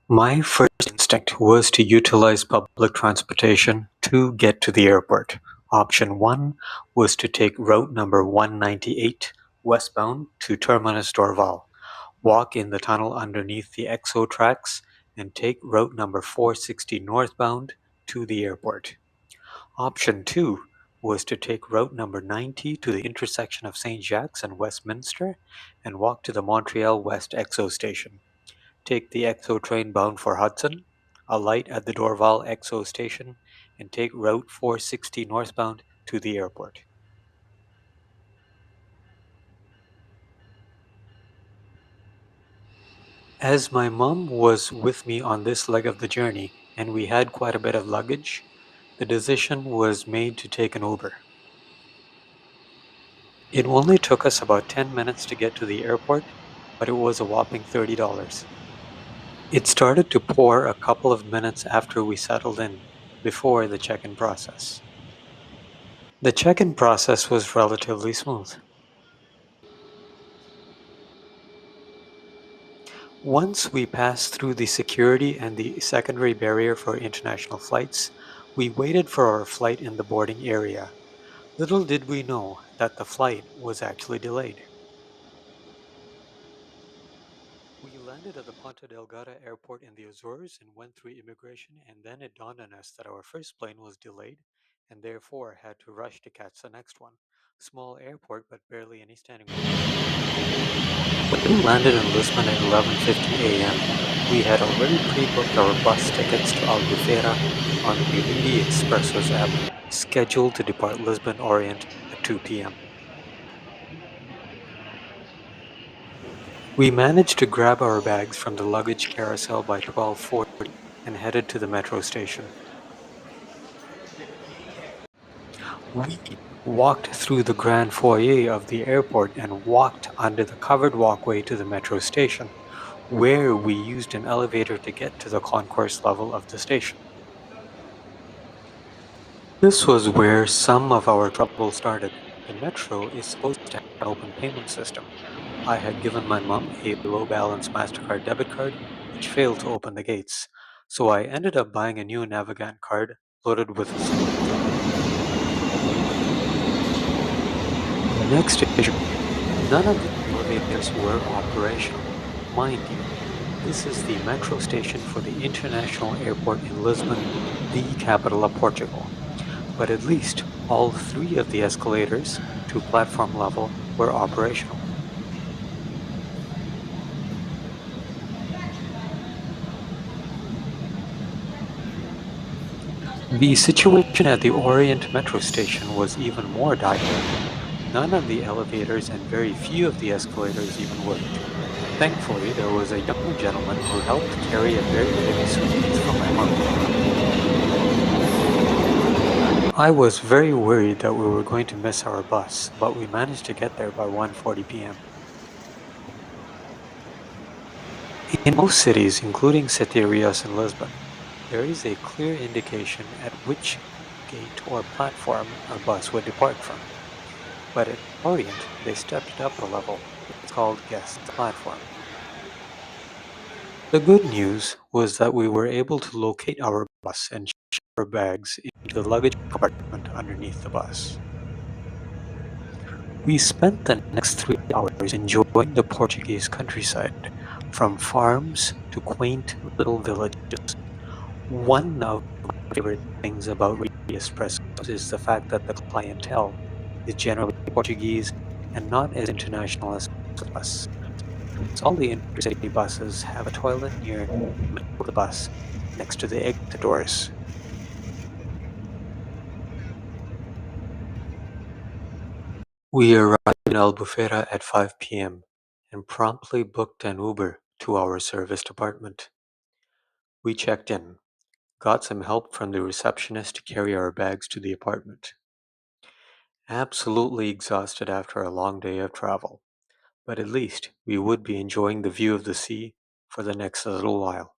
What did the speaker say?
My first instinct was to utilize public transportation to get to the airport. Option 1 was to take route number 198 westbound to Terminus Dorval, walk in the tunnel underneath the EXO tracks, and take route number 460 northbound to the airport. Option 2 was to take route number 90 to the intersection of St. Jacques and Westminster and walk to the Montreal West EXO station. Take the EXO train bound for Hudson, alight at the Dorval EXO station, and take route 460 northbound to the airport. As my mom was with me on this leg of the journey, and we had quite a bit of luggage, the decision was made to take an Uber. It only took us about 10 minutes to get to the airport, but it was a whopping $30. It started to pour a couple of minutes after we settled in, before the check-in process. The check-in process was relatively smooth. Once we passed through the security and the secondary barrier for international flights, we waited for our flight in the boarding area. Little did we know that the flight was actually delayed. We landed at the Ponta Delgada airport in the Azores and went through immigration, and then it dawned on us that our first plane was delayed and therefore had to rush to catch the next one. Small airport, but barely any standing room. When we landed in Lisbon at 11:50 a.m., we had already pre-booked our bus tickets to Albufeira on the Unity Expressos app, scheduled to depart Lisbon Oriente at 2 p.m. We managed to grab our bags from the luggage carousel by 12:40 and headed to the metro station. We walked through the grand foyer of the airport and walked under the covered walkway to the metro station, where we used an elevator to get to the concourse level of the station. This was where some of our trouble started. The metro is supposed to have an open payment system. I had given my mom a low balance MasterCard debit card, which failed to open the gates, so I ended up buying a new Navigant card loaded with a the next station. None of the elevators were operational. Mind you, this is the metro station for the international airport in Lisbon, the capital of Portugal. But at least all three of the escalators to platform level were operational. The situation at the Orient metro station was even more dire. None of the elevators and very few of the escalators even worked. Thankfully, there was a young gentleman who helped carry a very heavy suitcase for my mom. I was very worried that we were going to miss our bus, but we managed to get there by 1:40 p.m. In most cities, including Sete Rios and Lisbon, there is a clear indication at which gate or platform a bus would depart from. But at Orient, they stepped it up a level. It's called guest platform. The good news was that we were able to locate our bus and ship our bags into the luggage compartment underneath the bus. We spent the next 3 hours enjoying the Portuguese countryside, from farms to quaint little villages. One of my favorite things about Reedy Espressos is the fact that the clientele is generally Portuguese and not as international as us. All the intercity buses have a toilet near the middle of the bus, next to the exit doors. We arrived in Albufeira at 5 p.m. and promptly booked an Uber to our serviced apartment. We checked in, got some help from the receptionist to carry our bags to the apartment. Absolutely exhausted after a long day of travel, but at least we would be enjoying the view of the sea for the next little while.